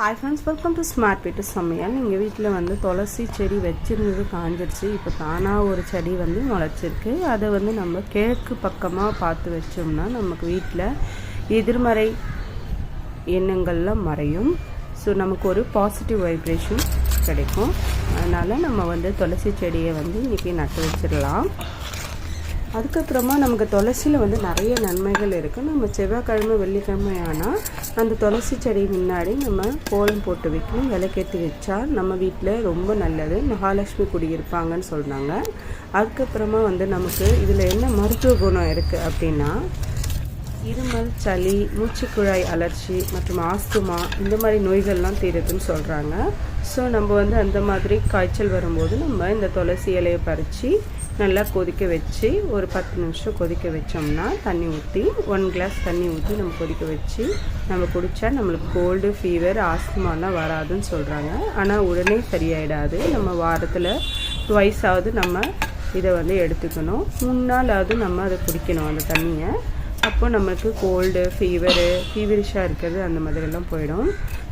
Hi friends, welcome to smart வீட்டு சமையல். எங்கள் வீட்டில் வந்து துளசி செடி வச்சுருந்தது காஞ்சிருச்சு. இப்போ தானாக ஒரு செடி வந்து முளைச்சிருக்கு. அதை வந்து நம்ம கிழக்கு பக்கமாக பார்த்து வச்சோம்னா நமக்கு வீட்டில் எதிர்மறை எண்ணங்கள்லாம் மறையும். ஸோ நமக்கு ஒரு பாசிட்டிவ் வைப்ரேஷன் கிடைக்கும். அதனால் நம்ம வந்து துளசி செடியை வந்து இன்றைக்கி நட்டு வச்சிடலாம். அதுக்கப்புறமா நமக்கு துளசியில் வந்து நிறைய நன்மைகள் இருக்குது. நம்ம செவ்வாய்க்கிழமை வெள்ளிக்கிழமை ஆனால் அந்த துளசி செடி முன்னாடி நம்ம கோலம் போட்டு வைக்கணும். விளக்கேற்றி வச்சா நம்ம வீட்டில் ரொம்ப நல்லது, மகாலட்சுமி குடியிருப்பாங்கன்னு சொல்கிறாங்க. அதுக்கப்புறமா வந்து நமக்கு இதில் என்ன மருத்துவ குணம் இருக்குது அப்படின்னா, இருமல், சளி, மூச்சுக்குழாய் அலர்ச்சி மற்றும் ஆஸ்துமா இந்த மாதிரி நோய்கள்லாம் தீருதுன்னு சொல்கிறாங்க. ஸோ நம்ம வந்து அந்த மாதிரி காய்ச்சல் வரும்போது நம்ம இந்த துளசி இலையை பறித்து நல்லா கொதிக்க வச்சு ஒரு 10 நிமிஷம் கொதிக்க வச்சோம்னா தண்ணி ஊற்றி 1 கிளாஸ் தண்ணி ஊற்றி நம்ம கொதிக்க வச்சு நம்ம குடித்தா நம்மளுக்கு கோல்டு, ஃபீவர், ஆஸ்துமாலாம் வராதுன்னு சொல்கிறாங்க. ஆனால் உடனே சரியாயிடாது. நம்ம வாரத்தில் ட்வைஸாவது நம்ம இதை வந்து எடுத்துக்கணும். 3 நாளாவது நம்ம அதை குடிக்கணும் அந்த தண்ணியை. அப்போ நமக்கு கோல்டு, ஃபீவரிஷாக இருக்கிறது அந்த மாதிரிலாம் போயிடும்.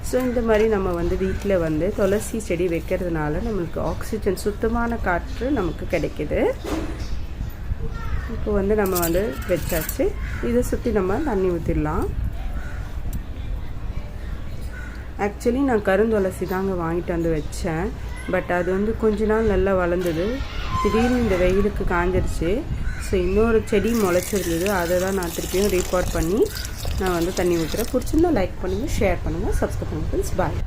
ஸோ இந்த மாதிரி நம்ம வந்து வீட்டில் வந்து துளசி செடி வைக்கிறதுனால நம்மளுக்கு ஆக்சிஜன், சுத்தமான காற்று நமக்கு கிடைக்கிது. இப்போ வந்து நம்ம வந்து வச்சாச்சு. இதை சுற்றி நம்ம தண்ணி ஊற்றிடலாம். ஆக்சுவலி நான் கருந்துளசி தாங்க வாங்கிட்டு வந்து வச்சேன். பட் அது வந்து கொஞ்ச நாள் நல்லா வளர்ந்தது. திடீர்னு இந்த வெயிலுக்கு காஞ்சிருச்சு. ஸோ இன்னொரு செடி முளைச்சிருந்தது. அதை தான் நான் திருப்பியும் ரீபாட் பண்ணி நான் வந்து தண்ணி ஊற்றுறேன். பிடிச்சிருந்தா லைக் பண்ணுங்கள், ஷேர் பண்ணுங்கள், சப்ஸ்கிரைப் பண்ணுங்கள். பாய்.